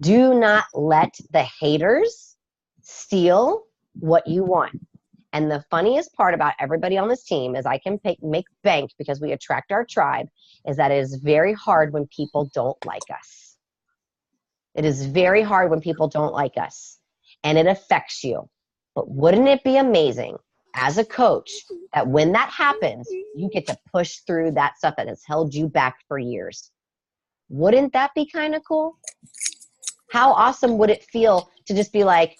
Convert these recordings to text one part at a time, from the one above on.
Do not let the haters steal what you want. And the funniest part about everybody on this team is I can make bank because we attract our tribe, is that it is very hard when people don't like us. It is very hard when people don't like us, and it affects you. But wouldn't it be amazing as a coach that when that happens, you get to push through that stuff that has held you back for years? Wouldn't that be kind of cool? How awesome would it feel to just be like,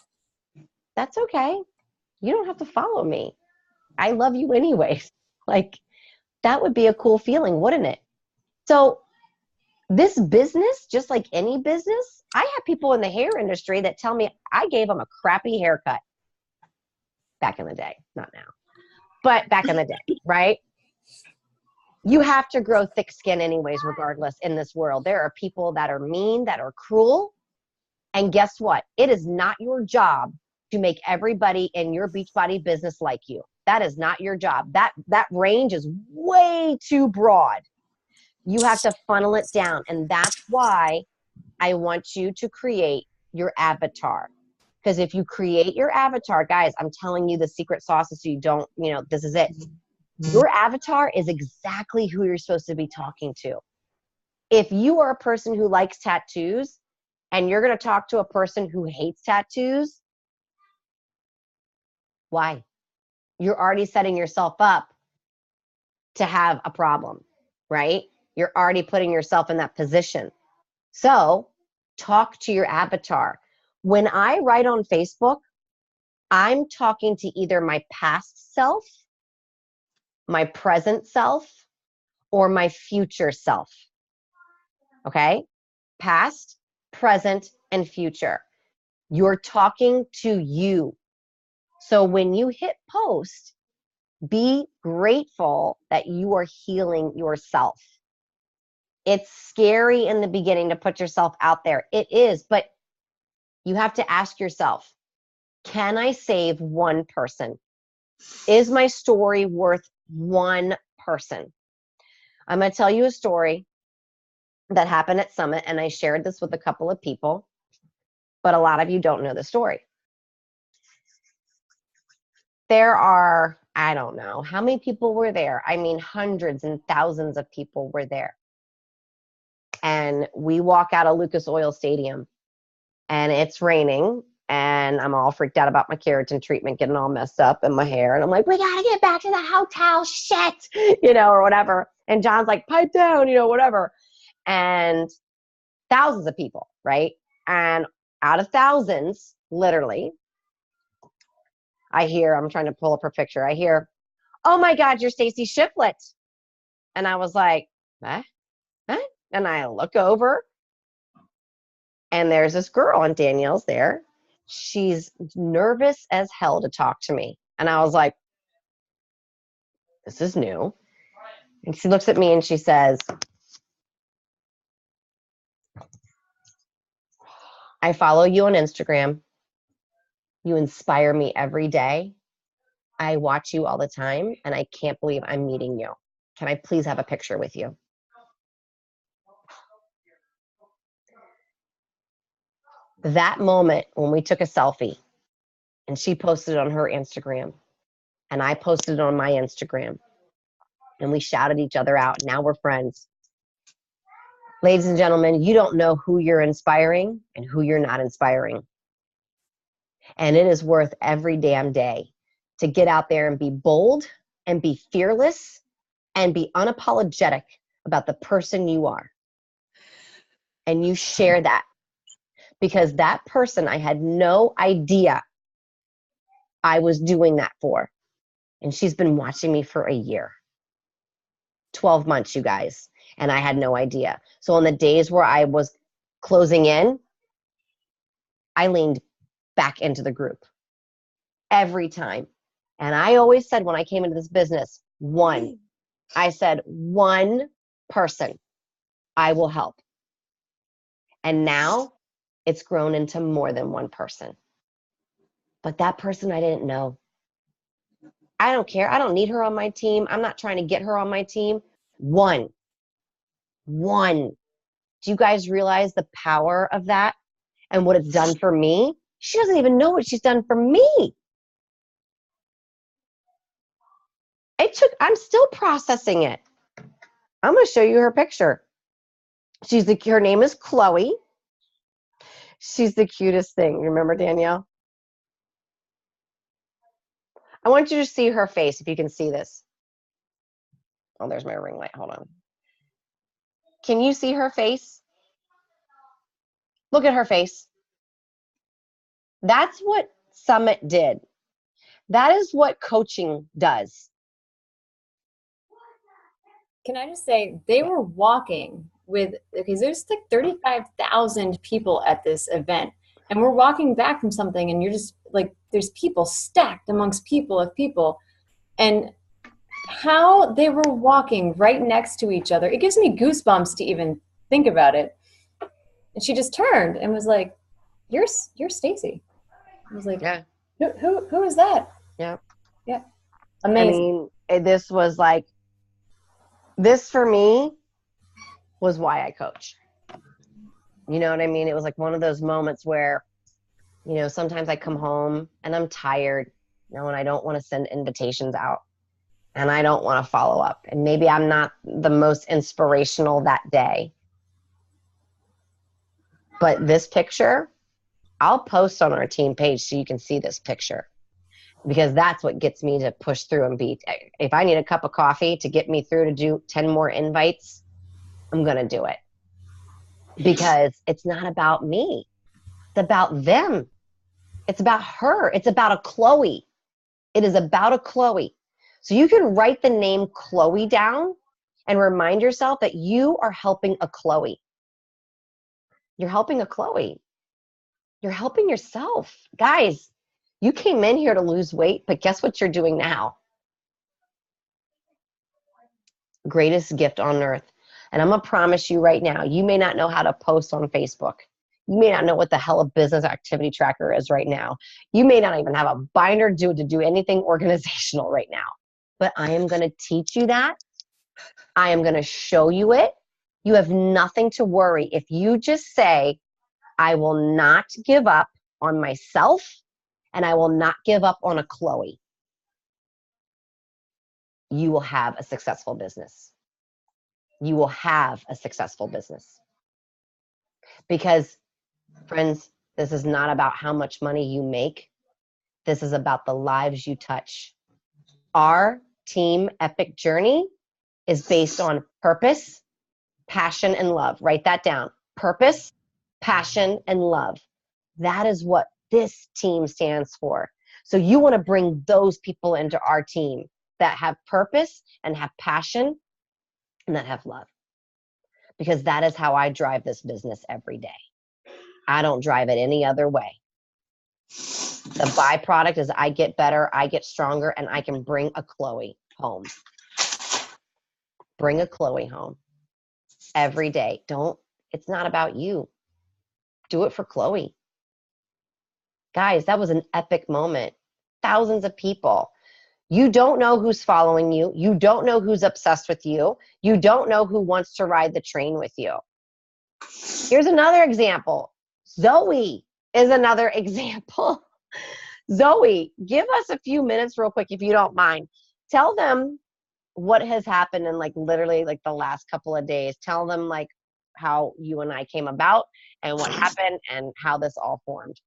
that's okay. You don't have to follow me. I love you anyways. Like, that would be a cool feeling, wouldn't it? So this business, just like any business, I have people in the hair industry that tell me I gave them a crappy haircut back in the day, not now, but back in the day, right? You have to grow thick skin anyways, regardless in this world. There are people that are mean, that are cruel. And guess what? It is not your job to make everybody in your Beachbody business like you. That is not your job. That range is way too broad. You have to funnel it down. And that's why I want you to create your avatar. Because if you create your avatar, guys, I'm telling you the secret sauce is so you don't, this is it. Your avatar is exactly who you're supposed to be talking to. If you are a person who likes tattoos and you're going to talk to a person who hates tattoos, why? You're already setting yourself up to have a problem, right? You're already putting yourself in that position. So talk to your avatar. When I write on Facebook, I'm talking to either my past self, my present self, or my future self. Okay? Past, present, and future. You're talking to you. So when you hit post, be grateful that you are healing yourself. It's scary in the beginning to put yourself out there. It is, but you have to ask yourself, can I save one person? Is my story worth one person? I'm going to tell you a story that happened at Summit, and I shared this with a couple of people, but a lot of you don't know the story. There are, I don't know, how many people were there? I mean, hundreds and thousands of people were there. And we walk out of Lucas Oil Stadium, and it's raining, and I'm all freaked out about my keratin treatment getting all messed up in my hair. And I'm like, we got to get back to the hotel, shit, or whatever. And John's like, pipe down, whatever. And thousands of people, right? And out of thousands, literally, I'm trying to pull up her picture. I hear, oh my God, you're Stacy Shiflett. And I was like, eh? And I look over, and there's this girl, and Danielle's there. She's nervous as hell to talk to me. And I was like, this is new. And she looks at me and she says, I follow you on Instagram. You inspire me every day. I watch you all the time, and I can't believe I'm meeting you. Can I please have a picture with you? That moment when we took a selfie, and she posted it on her Instagram, and I posted it on my Instagram, and we shouted each other out. Now we're friends. Ladies and gentlemen, you don't know who you're inspiring and who you're not inspiring. And it is worth every damn day to get out there and be bold and be fearless and be unapologetic about the person you are. And you share that, because that person, I had no idea I was doing that for. And she's been watching me for a year. 12 months, you guys. And I had no idea. So on the days where I was closing in, I leaned back into the group every time. And I always said when I came into this business, I said, one person I will help. And now it's grown into more than one person. But that person I didn't know. I don't care. I don't need her on my team. I'm not trying to get her on my team. One. Do you guys realize the power of that? and what it's done for me, she doesn't even know what she's done for me. I'm still processing it. I'm going to show you her picture. Her name is Chloe. She's the cutest thing. Remember, Danielle? I want you to see her face, if you can see this. Oh, there's my ring light. Hold on. Can you see her face? Look at her face. That's what Summit did. That is what coaching does. Can I just say, they were walking with, because there's like 35,000 people at this event, and we're walking back from something, and you're just like, there's people stacked amongst people of people, and how they were walking right next to each other, it gives me goosebumps to even think about it. And she just turned and was like, you're Stacy. I was like, yeah. Who is that? Yeah. Yeah. Amazing. I mean, this was like, this for me was why I coach. You know what I mean? It was like one of those moments where, you know, sometimes I come home and I'm tired, you know, and I don't want to send invitations out and I don't want to follow up. And maybe I'm not the most inspirational that day. But this picture, I'll post on our team page so you can see this picture, because that's what gets me to push through and beat. If I need a cup of coffee to get me through to do 10 more invites, I'm going to do it, because it's not about me. It's about them. It's about her. It's about a Chloe. It is about a Chloe. So you can write the name Chloe down and remind yourself that you are helping a Chloe. You're helping a Chloe. You're helping yourself. Guys, you came in here to lose weight, but guess what you're doing now? Greatest gift on earth. And I'm going to promise you right now, you may not know how to post on Facebook. You may not know what the hell a business activity tracker is right now. You may not even have a binder to do anything organizational right now. But I am going to teach you that. I am going to show you it. You have nothing to worry. If you just say, I will not give up on myself, and I will not give up on a Chloe, you will have a successful business. You will have a successful business. Because, friends, this is not about how much money you make. This is about the lives you touch. Our team epic journey is based on purpose, passion, and love. Write that down. Purpose, passion, and love. That is what this team stands for. So you want to bring those people into our team that have purpose and have passion and that have love. Because that is how I drive this business every day. I don't drive it any other way. The byproduct is I get better, I get stronger, and I can bring a Chloe home. Bring a Chloe home every day. It's not about you. Do it for Chloe. Guys, that was an epic moment. Thousands of people. You don't know who's following you. You don't know who's obsessed with you. You don't know who wants to ride the train with you. Here's another example. Zoe is another example. Zoe, give us a few minutes real quick, if you don't mind. Tell them what has happened in like literally like the last couple of days. Tell them like how you and I came about and what happened and how this all formed.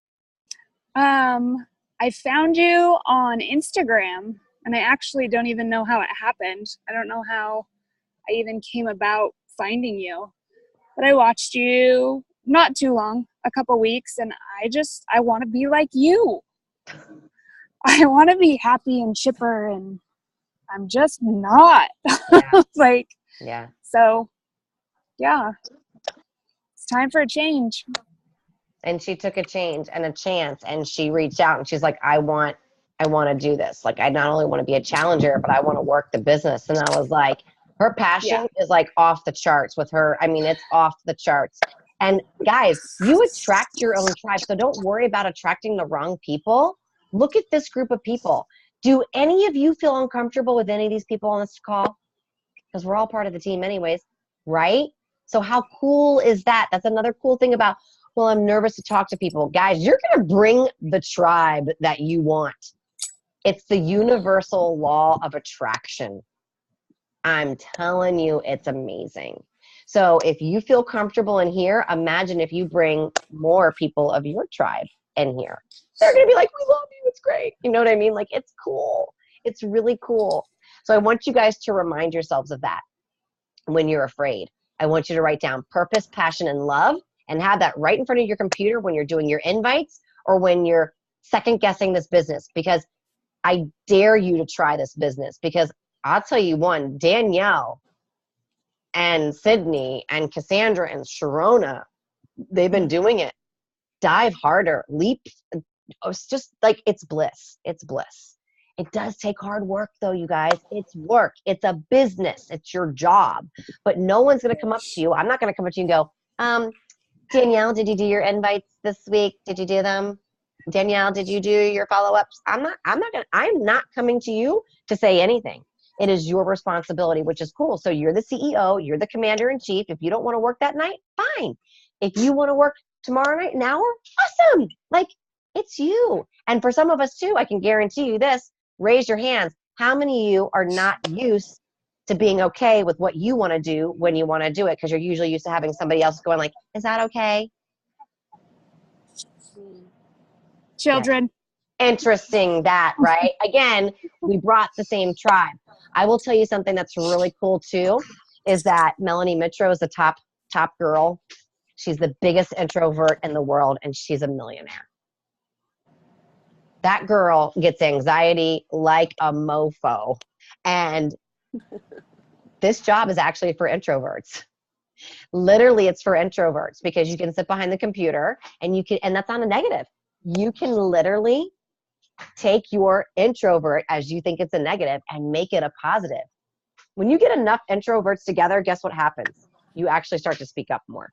I found you on Instagram, and I actually don't even know how it happened. I don't know how I even came about finding you, but I watched you not too long, a couple weeks, and I want to be like you. I want to be happy and chipper, and I'm just not. Yeah. So yeah, it's time for a change. And she took a change and a chance, and she reached out and she's like, I want to do this. Like, I not only want to be a challenger, but I want to work the business. And I was like, her passion is like off the charts with her. I mean, it's off the charts. And guys, you attract your own tribe. So don't worry about attracting the wrong people. Look at this group of people. Do any of you feel uncomfortable with any of these people on this call? Because we're all part of the team anyways, right? So how cool is that? That's another cool thing about well, I'm nervous to talk to people. Guys, you're going to bring the tribe that you want. It's the universal law of attraction. I'm telling you, it's amazing. So if you feel comfortable in here, imagine if you bring more people of your tribe in here. They're going to be like, we love you. It's great. You know what I mean? Like, it's cool. It's really cool. So I want you guys to remind yourselves of that when you're afraid. I want you to write down purpose, passion, and love, and have that right in front of your computer when you're doing your invites or when you're second guessing this business, because I dare you to try this business. Because I'll tell you one, Danielle and Sydney and Cassandra and Sharona, they've been doing it. Dive harder, leap. It's just like, it's bliss. It's bliss. It does take hard work though, you guys. It's work. It's a business. It's your job. But no one's going to come up to you. I'm not going to come up to you and go, Danielle, did you do your invites this week? Did you do them? Danielle, did you do your follow-ups? I'm not coming to you to say anything. It is your responsibility, which is cool. So you're the CEO, you're the commander in chief. If you don't want to work that night, fine. If you want to work tomorrow night, an hour, awesome. Like, it's you. And for some of us too, I can guarantee you this, raise your hands. How many of you are not used to being okay with what you want to do when you want to do it? Because you're usually used to having somebody else going like, is that okay? Children. Yeah. Interesting that, right? Again, we brought the same tribe. I will tell you something that's really cool too, is that Melanie Mitro is the top girl. She's the biggest introvert in the world, and she's a millionaire. That girl gets anxiety like a mofo. And this job is actually for introverts. Literally, it's for introverts, because you can sit behind the computer and and that's not a negative. You can literally take your introvert as you think it's a negative and make it a positive. When you get enough introverts together, guess what happens? You actually start to speak up more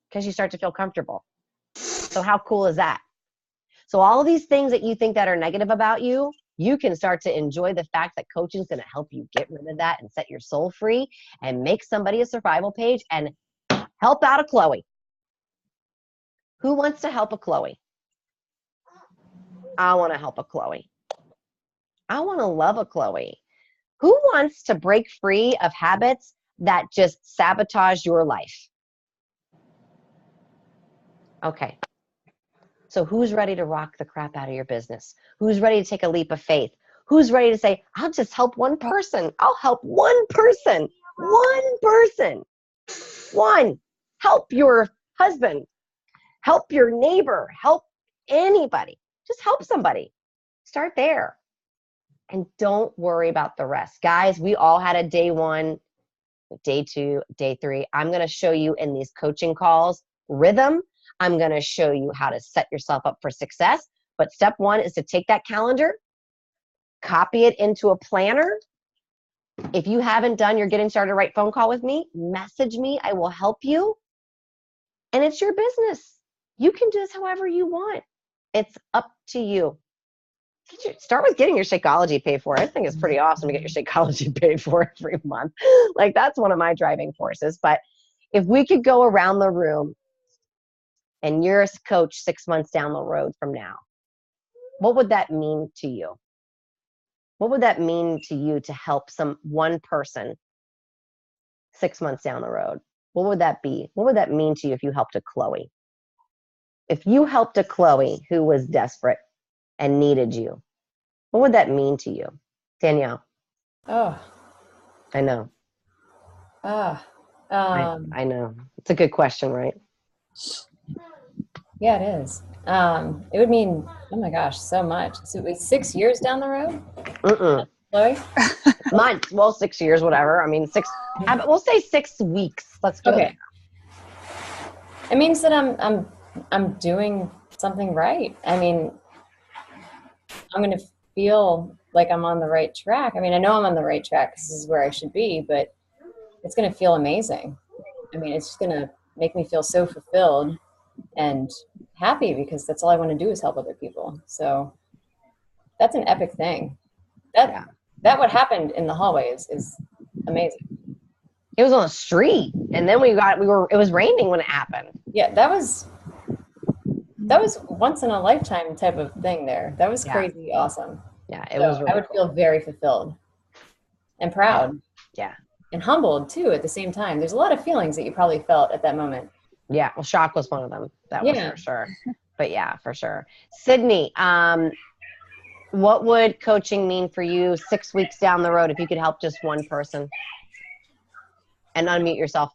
because you start to feel comfortable. So how cool is that? So all of these things that you think that are negative about you, you can start to enjoy the fact that coaching is going to help you get rid of that and set your soul free and make somebody a survival page and help out a Chloe. Who wants to help a Chloe? I want to help a Chloe. I want to love a Chloe. Who wants to break free of habits that just sabotage your life? Okay. So who's ready to rock the crap out of your business? Who's ready to take a leap of faith? Who's ready to say, I'll just help one person. I'll help one person. One person. One. Help your husband. Help your neighbor. Help anybody. Just help somebody. Start there. And don't worry about the rest. Guys, we all had a day one, day two, day three. I'm going to show you in these coaching calls rhythm. I'm going to show you how to set yourself up for success. But step one is to take that calendar, copy it into a planner. If you haven't done your Getting Started Right phone call with me, message me. I will help you. And it's your business. You can do this however you want. It's up to you. Start with getting your Shakeology paid for. I think it's pretty awesome to get your Shakeology paid for every month. Like, that's one of my driving forces. But if we could go around the room and you're a coach 6 months down the road from now, what would that mean to you? What would that mean to you to help one person 6 months down the road? What would that be? What would that mean to you if you helped a Chloe? If you helped a Chloe who was desperate and needed you, what would that mean to you? Danielle? Oh. I know. I know. It's a good question, right? Yeah, it is. It would mean, oh my gosh, so much. So it was 6 years down the road? Chloe? Months. Well, 6 years, whatever. I mean, we'll say 6 weeks. Let's go. Okay. It means that I'm doing something right. I mean, I'm going to feel like I'm on the right track. I mean, I know I'm on the right track because this is where I should be, but it's going to feel amazing. I mean, it's just going to make me feel so fulfilled and happy, because that's all I want to do is help other people. So that's an epic thing. That what happened in the hallway is amazing. It was on the street, and then it was raining when it happened. Yeah, that was that was once in a lifetime type of thing there. That was Yeah. crazy awesome. Yeah, it So was really I would cool. feel very fulfilled and proud. Yeah. And humbled too at the same time. There's a lot of feelings that you probably felt at that moment. Yeah. Well, shock was one of them. That was Yeah. for sure. But yeah, for sure. Sydney, what would coaching mean for you 6 weeks down the road if you could help just one person? And unmute yourself.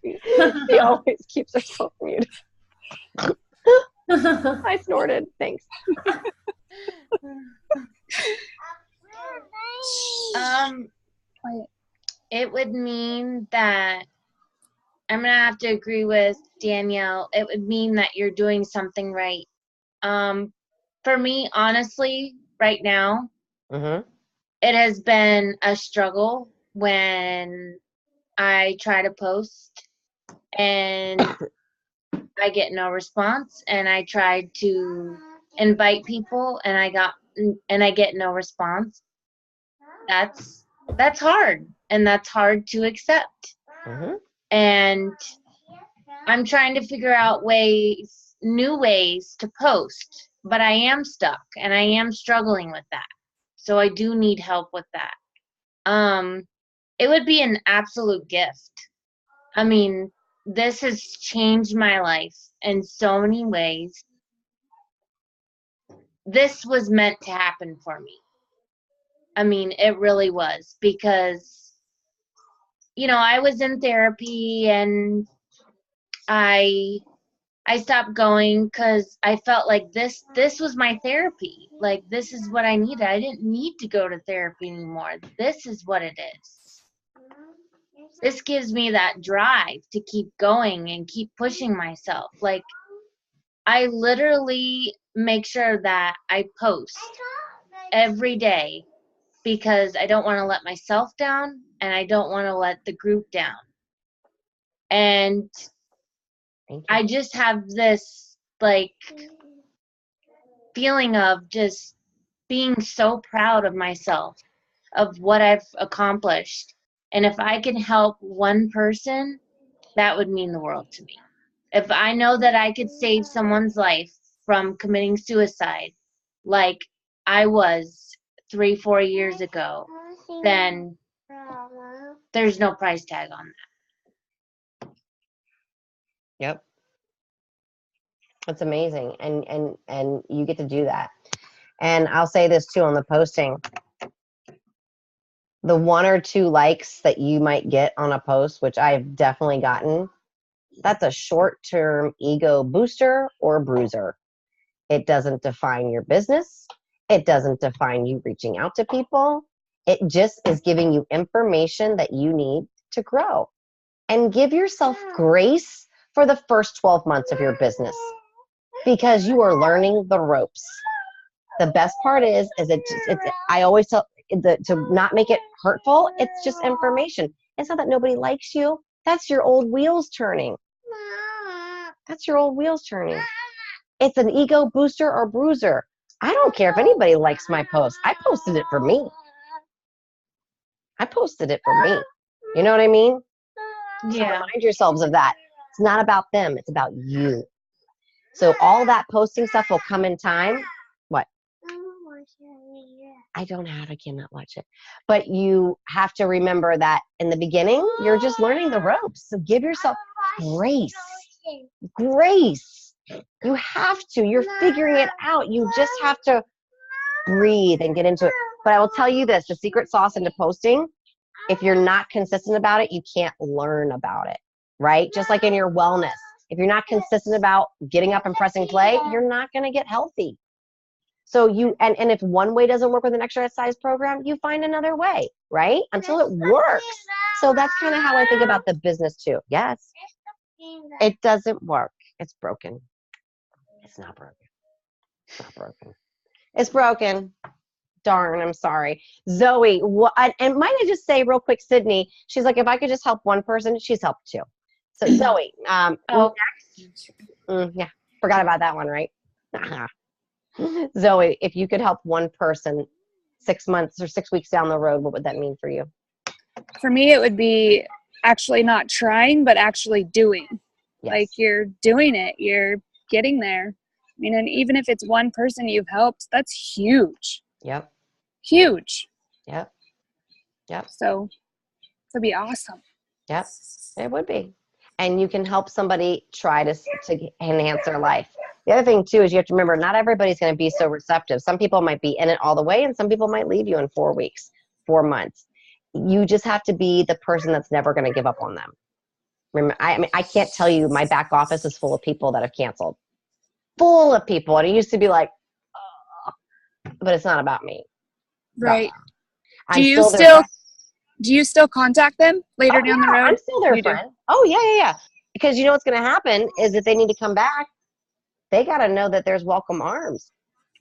She always keeps herself muted. I snorted. Thanks. It would mean that I'm gonna have to agree with Danielle. It would mean that you're doing something right. For me, honestly, right now, Mm-hmm. it has been a struggle when I try to post and I get no response, and I tried to invite people and I get no response. That's hard, and that's hard to accept. Mm-hmm. And I'm trying to figure out new ways to post, but I am stuck and I am struggling with that. So I do need help with that. It would be an absolute gift. I mean, this has changed my life in so many ways. This was meant to happen for me. I mean, it really was, because, I was in therapy and I stopped going because I felt like this was my therapy. Like, this is what I needed. I didn't need to go to therapy anymore. This is what it is. This gives me that drive to keep going and keep pushing myself. Like, I literally make sure that I post every day because I don't want to let myself down and I don't want to let the group down. And I just have this, like, feeling of just being so proud of myself, of what I've accomplished. And if I can help one person, that would mean the world to me. If I know that I could save someone's life from committing suicide like I was 3-4 years ago, then there's no price tag on that. Yep. That's amazing. And you get to do that. And I'll say this too on the posting. The 1 or 2 likes that you might get on a post, which I've definitely gotten, that's a short-term ego booster or bruiser. It doesn't define your business. It doesn't define you reaching out to people. It just is giving you information that you need to grow. And give yourself grace for the first 12 months of your business because you are learning the ropes. The best part is I always tell to not make it hurtful. It's just information. It's not that nobody likes you. That's your old wheels turning. That's your old wheels turning. It's an ego booster or bruiser. I don't care if anybody likes my post. I posted it for me. I posted it for me. You know what I mean? So remind yourselves of that. It's not about them. It's about you. So all that posting stuff will come in time. What? I don't have. I cannot watch it. But you have to remember that in the beginning, you're just learning the ropes. So give yourself grace. Grace. You have to. You're figuring it out. You just have to breathe and get into it. But I will tell you this, the secret sauce into posting, if you're not consistent about it, you can't learn about it, right? Just like in your wellness. If you're not consistent about getting up and pressing play, you're not going to get healthy. So and if one way doesn't work with an exercise program, you find another way, right? Until it works. So that's kind of how I think about the business too. Yes. It doesn't work. It's broken. It's not broken. It's not broken. It's broken. Darn, I'm sorry. Zoe, and might I just say real quick, Sydney, she's like, if I could just help one person, she's helped too. So Zoe, next. Yeah, forgot about that one, right? Zoe, if you could help one person 6 months or 6 weeks down the road, what would that mean for you? For me, it would be actually not trying, but actually doing. Yes. Like you're doing it, you're getting there. I mean, and even if it's one person you've helped, that's huge. Yep. Huge. Yep. Yep. So it'd be awesome. Yep. It would be. And you can help somebody try to enhance their life. The other thing too is you have to remember not everybody's going to be so receptive. Some people might be in it all the way and some people might leave you in 4 weeks, 4 months. You just have to be the person that's never going to give up on them. Remember, I mean, I can't tell you my back office is full of people that have canceled. Full of people. And it used to be like, oh, but it's not about me. Right. I'm Do you still contact them later down the road? I'm still their You do? friend. Oh, yeah. Because you know what's going to happen is if they need to come back, they got to know that there's welcome arms.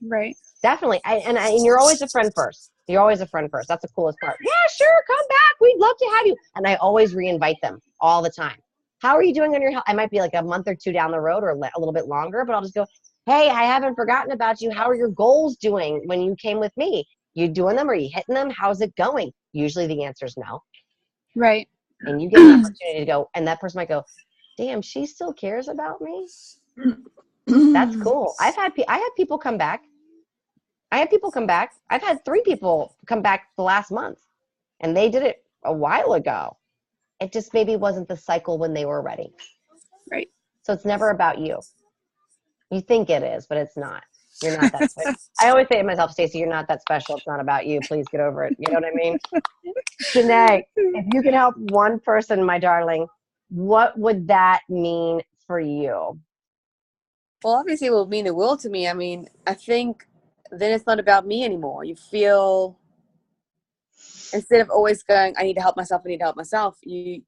Right. Definitely. And you're always a friend first. You're always a friend first. That's the coolest part. Yeah, sure. Come back. We'd love to have you. And I always reinvite them all the time. How are you doing on your health? I might be like a month or 2 down the road or a little bit longer, but I'll just go, hey, I haven't forgotten about you. How are your goals doing when you came with me? You doing them? Are you hitting them? How's it going? Usually the answer is no. Right. And you get an opportunity to go, and that person might go, damn, she still cares about me? That's cool. I had people come back. I've had 3 people come back the last month, and they did it a while ago. It just maybe wasn't the cycle when they were ready. Right. So it's never about you. You think it is, but it's not. You're not that special. I always say to myself, Stacey, you're not that special. It's not about you. Please get over it. You know what I mean? Janae, if you could help one person, my darling, what would that mean for you? Well, obviously it will mean the world to me. I mean, I think then it's not about me anymore. You feel, instead of always going, I need to help myself, you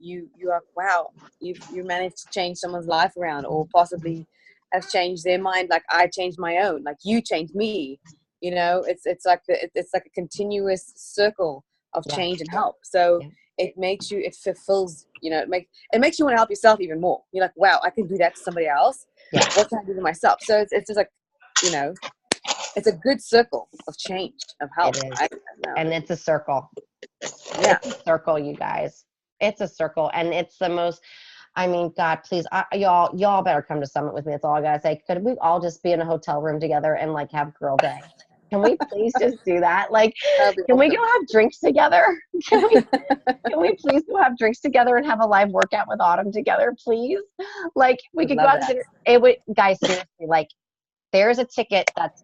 are, wow, you managed to change someone's life around, or possibly have changed their mind like I changed my own, like you changed me. You know, it's like a continuous circle of change and help. So it fulfills, you know, it makes you want to help yourself even more. You're like, wow, I can do that to somebody else. Yeah. What can I do to myself? So it's just like, you know, it's a good circle of change, of help. It is. I don't know. And it's a circle. Yeah. It's a circle, you guys. It's a circle. And it's the most, I mean, God, please, y'all better come to Summit with me. That's all I gotta say. Could we all just be in a hotel room together and like have girl day? Can we please just do that? Like, can we go have drinks together? Can we please go have drinks together and have a live workout with Autumn together, please? Like, we could go out to dinner. It would, guys, seriously, like, there's a ticket that's,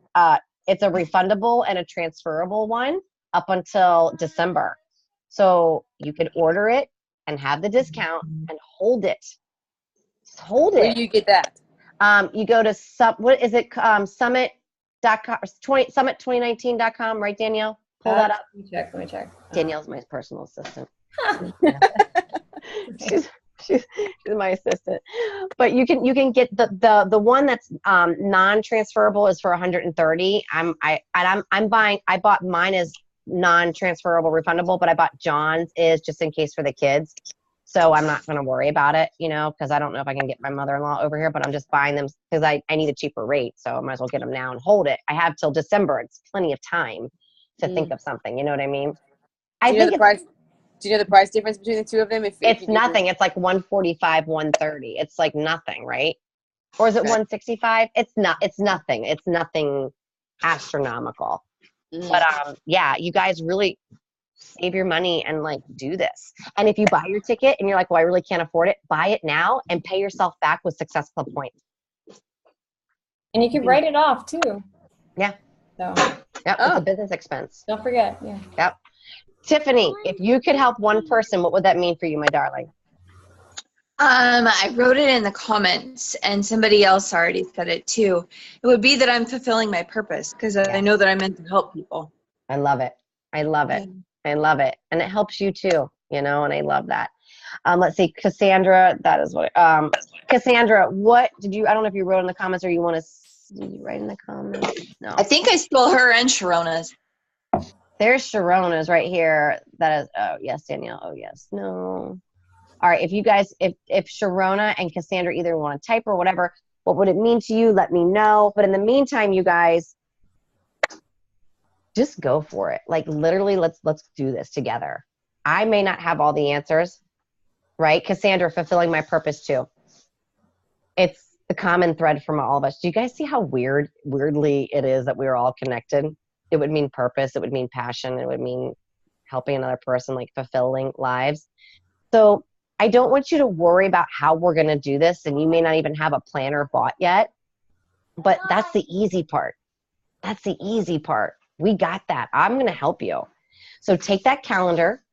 it's a refundable and a transferable one up until December. So you could order it and have the discount and hold it. Just hold it. Where do you get that? You go to summit2019.com, right, Danielle? Pull that up. Let me check. Danielle's my personal assistant. She's my assistant. But you can get the one that's non-transferable is for $130. I bought mine as non-transferable refundable, but I bought John's is just in case for the kids. So I'm not going to worry about it, you know, because I don't know if I can get my mother-in-law over here, but I'm just buying them because I need a cheaper rate. So I might as well get them now and hold it. I have till December. It's plenty of time to think of something. You know what I mean? Do you know the price difference between the two of them? It's nothing. It's like $145, $130. It's like nothing, right? Or is it $165? It's not. It's nothing. It's nothing astronomical. But yeah, you guys really save your money and like do this. And if you buy your ticket and you're like, well, I really can't afford it, buy it now and pay yourself back with Success Club points. And you can write it off too. Yeah. So. Yep. It's a business expense. Don't forget. Yeah. Yep. Tiffany, if you could help one person, what would that mean for you, my darling? I wrote it in the comments and somebody else already said it too. It would be that I'm fulfilling my purpose because I know that I'm meant to help people. I love it. I love it. I love it. And it helps you too, you know, and I love that. Let's see, Cassandra, that is what, Cassandra, what did you, I don't know if you wrote in the comments or you want to, did you write in the comments? No. I think I stole her and Sharona's. There's Sharona's right here. That is, oh yes, Danielle, oh yes, no. All right, if you guys, if Sharona and Cassandra either want to type or whatever, what would it mean to you? Let me know. But in the meantime, you guys, just go for it. Like literally, let's do this together. I may not have all the answers, right? Cassandra, fulfilling my purpose too. It's the common thread from all of us. Do you guys see how weirdly it is that we're all connected? It would mean purpose. It would mean passion. It would mean helping another person, like fulfilling lives. So I don't want you to worry about how we're going to do this. And you may not even have a planner bought yet, but that's the easy part. That's the easy part. We got that. I'm going to help you. So take that calendar,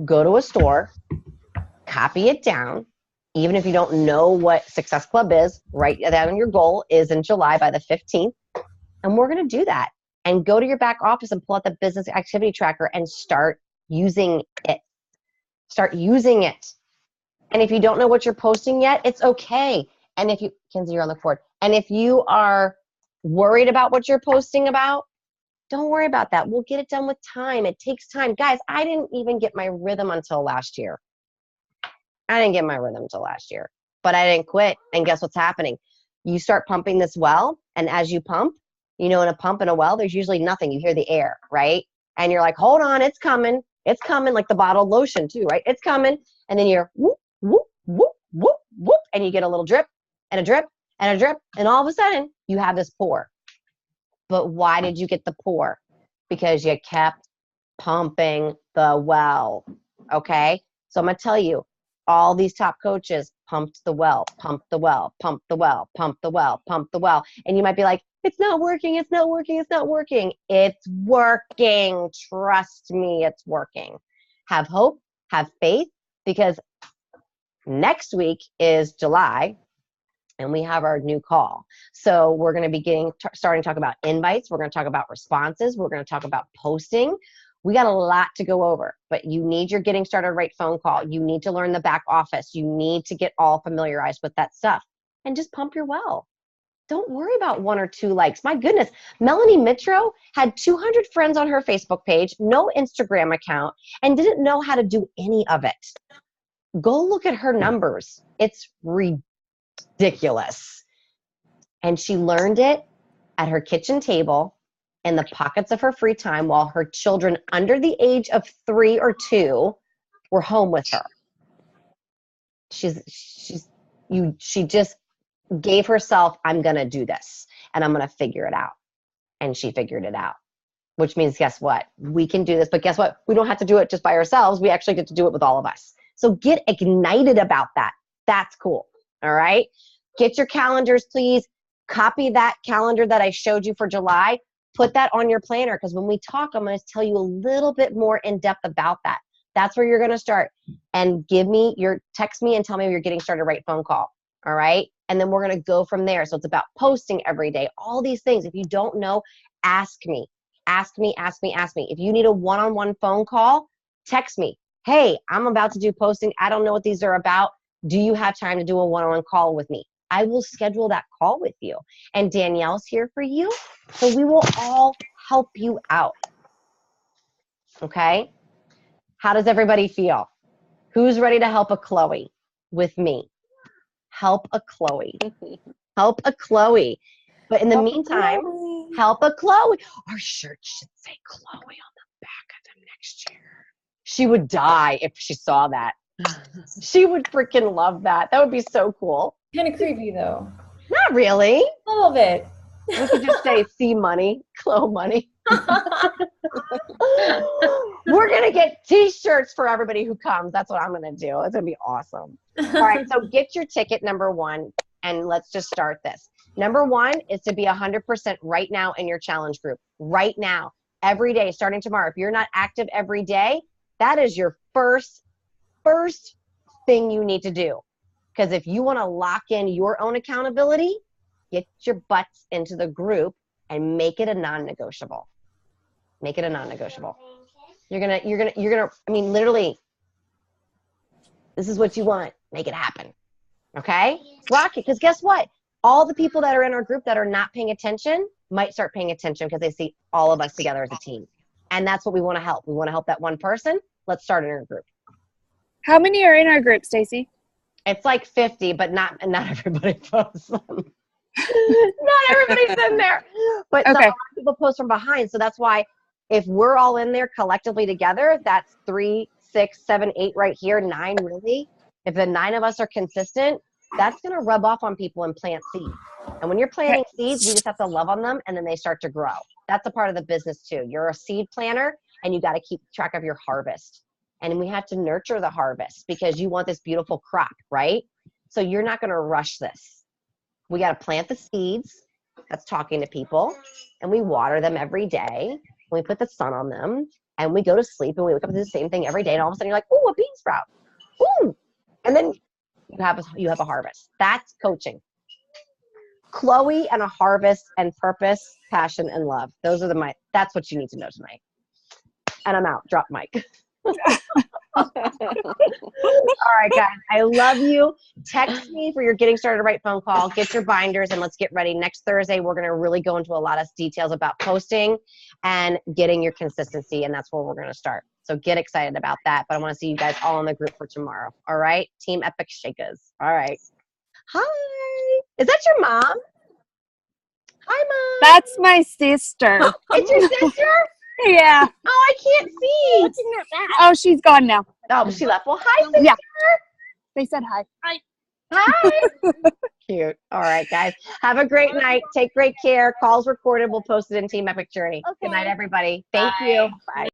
go to a store, copy it down. Even if you don't know what Success Club is, write down your goal is in July by the 15th. And we're going to do that. And go to your back office and pull out the business activity tracker and start using it. Start using it. And if you don't know what you're posting yet, it's okay. And if you, Kenzie, you're on the board. And if you are worried about what you're posting about, don't worry about that. We'll get it done with time. It takes time. Guys, I didn't even get my rhythm until last year. I didn't get my rhythm until last year, but I didn't quit. And guess what's happening? You start pumping this well, and as you pump, you know, in a pump and a well, there's usually nothing. You hear the air, right? And you're like, hold on, it's coming. It's coming, like the bottled lotion too, right? It's coming. And then you're whoop, whoop, whoop, whoop, whoop, and you get a little drip and a drip and a drip, and all of a sudden you have this pour. But why did you get the pour? Because you kept pumping the well, okay? So I'm going to tell you, all these top coaches pumped the well, pumped the well, pumped the well, pumped the well, pumped the well. And you might be like, it's not working, it's not working, it's not working. It's working. Trust me, it's working. Have hope, have faith, because next week is July and we have our new call. So we're going to be starting to talk about invites. We're going to talk about responses. We're going to talk about posting. We got a lot to go over, but you need your getting started right phone call. You need to learn the back office. You need to get all familiarized with that stuff and just pump your well. Don't worry about 1 or 2 likes. My goodness, Melanie Mitro had 200 friends on her Facebook page, no Instagram account, and didn't know how to do any of it. Go look at her numbers. It's ridiculous. And she learned it at her kitchen table in the pockets of her free time while her children under the age of 3 or 2 were home with her. She just gave herself, I'm going to do this and I'm going to figure it out. And she figured it out, which means guess what? We can do this, but guess what? We don't have to do it just by ourselves. We actually get to do it with all of us. So get ignited about that. That's cool. All right. Get your calendars, please. Copy that calendar that I showed you for July. Put that on your planner, because when we talk, I'm going to tell you a little bit more in depth about that. That's where you're going to start. And text me and tell me you're getting started right phone call. All right. And then we're going to go from there. So it's about posting every day, all these things. If you don't know, ask me. If you need a one-on-one phone call, text me. Hey, I'm about to do posting. I don't know what these are about. Do you have time to do a one-on-one call with me? I will schedule that call with you. And Danielle's here for you. So we will all help you out. Okay? How does everybody feel? Who's ready to help a Chloe with me? Help a Chloe. Help a Chloe. But in the meantime, help a Chloe. Our shirt should say Chloe on the back of them next year. She would die if she saw that. She would freaking love that. That would be so cool. Kind of creepy though. Not really. A little bit. We could just say C money, Chloe money. We're going to get t-shirts for everybody who comes. That's what I'm going to do. It's going to be awesome. All right. So get your ticket, number 1, and let's just start this. Number 1 is to be 100% right now in your challenge group. Right now. Every day, starting tomorrow. If you're not active every day, that is your first thing you need to do. Because if you want to lock in your own accountability, get your butts into the group and make it a non-negotiable. Make it a non-negotiable. You're gonna, I mean, literally, this is what you want. Make it happen. Okay? Rock it. Because guess what? All the people that are in our group that are not paying attention might start paying attention because they see all of us together as a team. And that's what we want to help. We want to help that one person. Let's start in our group. How many are in our group, Stacy? It's like 50, but not everybody posts them. Not everybody's in there. But Okay. so a lot of people post from behind. So that's why if we're all in there collectively together, that's 3, 6, 7, 8 right here, 9 really. If the 9 of us are consistent, that's going to rub off on people and plant seeds. And when you're planting seeds, we just have to love on them and then they start to grow. That's a part of the business too. You're a seed planter and you got to keep track of your harvest. And we have to nurture the harvest because you want this beautiful crop, right? So you're not going to rush this. We got to plant the seeds. That's talking to people. And we water them every day. We put the sun on them and we go to sleep and we wake up to the same thing every day. And all of a sudden you're like, ooh, a bean sprout. Ooh. And then you have a harvest. That's coaching. Chloe and a harvest and purpose, passion, and love. Those are that's what you need to know tonight. And I'm out. Drop mic. All right, guys. I love you. Text me for your Getting Started Right phone call. Get your binders and let's get ready. Next Thursday, we're going to really go into a lot of details about posting and getting your consistency, and that's where we're going to start. So get excited about that. But I want to see you guys all in the group for tomorrow. All right? Team Epic Shakers. All right. Hi. Is that your mom? Hi, Mom. That's my sister. It's your sister? Yeah. Oh, I can't see. Oh, she's gone now. Oh, she left. Well, hi, sister. Yeah. They said hi. Hi. Cute. All right, guys. Have a great night. Take great care. Calls recorded. We'll post it in Team Epic Journey. Good night, everybody. Thank you. Bye.